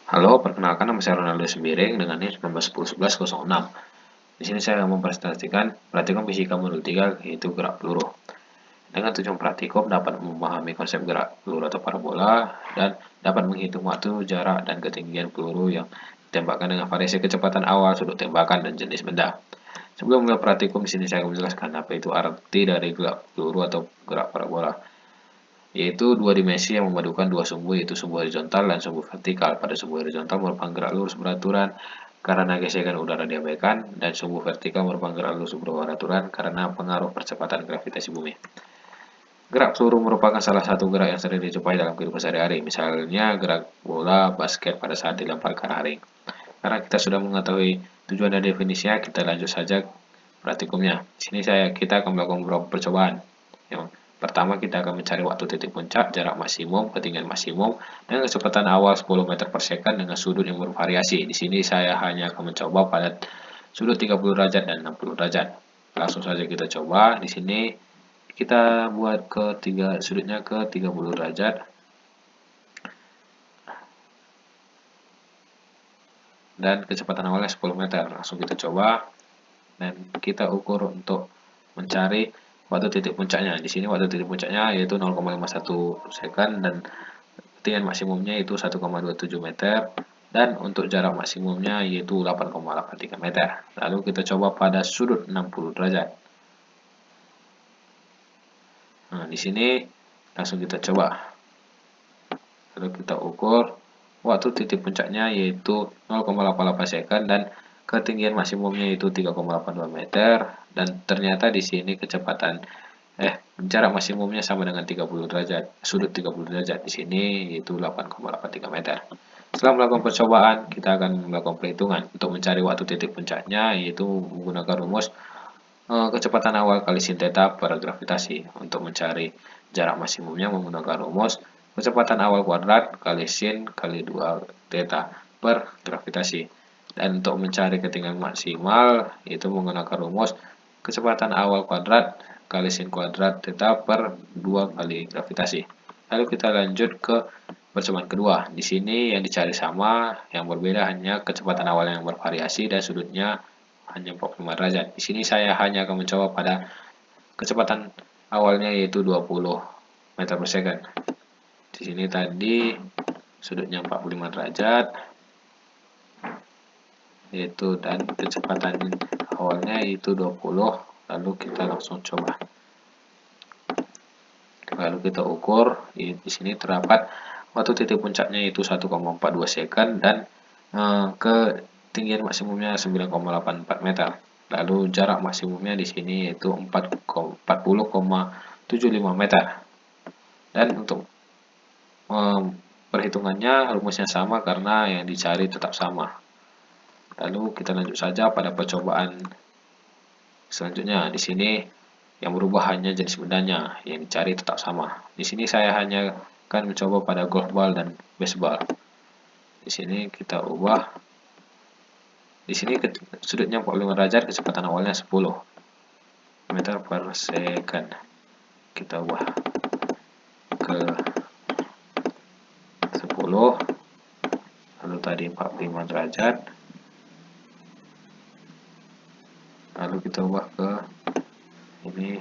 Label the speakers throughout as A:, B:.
A: Halo, perkenalkan nama saya Ronaldo Sembiring dengan NIM 19101106. Di sini saya akan mempresentasikan praktikum fisika modul 3 yaitu gerak peluru. Dengan tujuan praktikum dapat memahami konsep gerak peluru atau parabola dan dapat menghitung waktu, jarak, dan ketinggian peluru yang ditembakkan dengan variasi kecepatan awal, sudut tembakan, dan jenis benda. Sebelum mulai praktikum, di sini saya akan menjelaskan apa itu arti dari gerak peluru atau gerak parabola, yaitu dua dimensi yang memadukan dua sumbu, yaitu sumbu horizontal dan sumbu vertikal. Pada sumbu horizontal merupakan gerak lurus beraturan karena gesekan udara diabaikan, dan sumbu vertikal merupakan gerak lurus beraturan karena pengaruh percepatan gravitasi bumi. Gerak peluru merupakan salah satu gerak yang sering dijumpai dalam kehidupan sehari-hari, misalnya gerak bola basket pada saat dilempar ke arah ring. Karena kita sudah mengetahui tujuan dan definisinya, kita lanjut saja praktikumnya. Di sini kita akan melakukan beberapa percobaan. Yang pertama, kita akan mencari waktu titik puncak, jarak maksimum, ketinggian maksimum, dan kecepatan awal 10 meter per second dengan sudut yang bervariasi. Di sini saya hanya akan mencoba pada sudut 30 derajat dan 60 derajat. Langsung saja kita coba. Di sini kita buat sudutnya ke 30 derajat. Dan kecepatan awalnya 10 meter. Langsung kita coba. Dan kita ukur untuk mencari waktu titik puncaknya. Di sini waktu titik puncaknya yaitu 0,51 second dan ketinggian maksimumnya itu 1,27 meter, dan untuk jarak maksimumnya yaitu 8,83 meter. Lalu kita coba pada sudut 60 derajat. Nah, di sini langsung kita coba. Lalu kita ukur waktu titik puncaknya yaitu 0,88 second dan ketinggian maksimumnya itu 3,82 meter, dan ternyata di sini jarak maksimumnya sama dengan 30 derajat. Sudut 30 derajat di sini yaitu 8,83 meter. Setelah melakukan percobaan, kita akan melakukan perhitungan untuk mencari waktu titik puncaknya, yaitu menggunakan rumus kecepatan awal kali sin theta per gravitasi. Untuk mencari jarak maksimumnya menggunakan rumus kecepatan awal kuadrat kali sin kali 2 theta per gravitasi. Dan untuk mencari ketinggian maksimal, itu menggunakan rumus kecepatan awal kuadrat kali sin kuadrat theta per 2 kali gravitasi. Lalu kita lanjut ke percobaan kedua. Di sini yang dicari sama, yang berbeda hanya kecepatan awal yang bervariasi dan sudutnya hanya 45 derajat. Di sini saya hanya akan mencoba pada kecepatan awalnya yaitu 20 meter per second. Di sini tadi sudutnya 45 derajat, yaitu, dan kecepatan awalnya yaitu 20. Lalu kita langsung coba. Lalu kita ukur. Di sini terdapat waktu titik puncaknya itu 1,42 second dan ketinggian maksimumnya 9,84 meter. Lalu jarak maksimumnya di sini yaitu 40,75 meter. Dan untuk perhitungannya rumusnya sama karena yang dicari tetap sama. Lalu kita lanjut saja pada percobaan selanjutnya. Di sini yang berubah hanya jenis bendanya, yang dicari tetap sama. Di sini saya hanya akan mencoba pada golf ball dan baseball. Di sini kita ubah. Di sini sudutnya 45 derajat, kecepatan awalnya 10 meter per second. Kita ubah ke 10. Lalu tadi 45 derajat. Lalu kita ubah ke ini,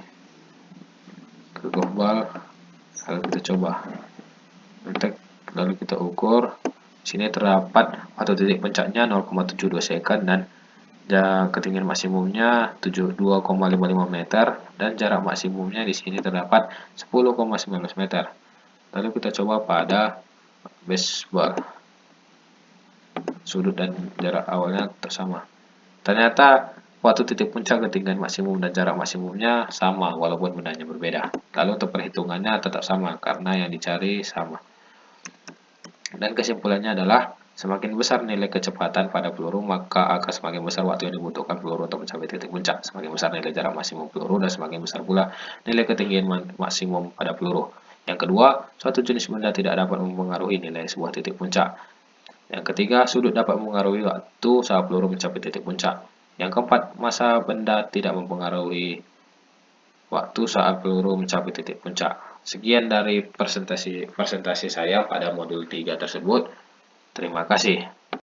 A: ke golf ball. Lalu kita coba. Lalu kita ukur. Sini terdapat waktu titik puncaknya 0,72 second dan ketinggian maksimumnya 2,55 meter, dan jarak maksimumnya di sini terdapat 10,19 meter. Lalu kita coba pada baseball. Sudut dan jarak awalnya sama. Ternyata waktu titik puncak, ketinggian maksimum, dan jarak maksimumnya sama walaupun bendanya berbeda. Lalu untuk perhitungannya tetap sama karena yang dicari sama. Dan kesimpulannya adalah semakin besar nilai kecepatan pada peluru, maka akan semakin besar waktu yang dibutuhkan peluru untuk mencapai titik puncak. Semakin besar nilai jarak maksimum peluru, dan semakin besar pula nilai ketinggian maksimum pada peluru. Yang kedua, suatu jenis benda tidak dapat mempengaruhi nilai sebuah titik puncak. Yang ketiga, sudut dapat mempengaruhi waktu saat peluru mencapai titik puncak. Yang keempat, massa benda tidak mempengaruhi waktu saat peluru mencapai titik puncak. Sekian dari presentasi saya pada modul 3 tersebut. Terima kasih.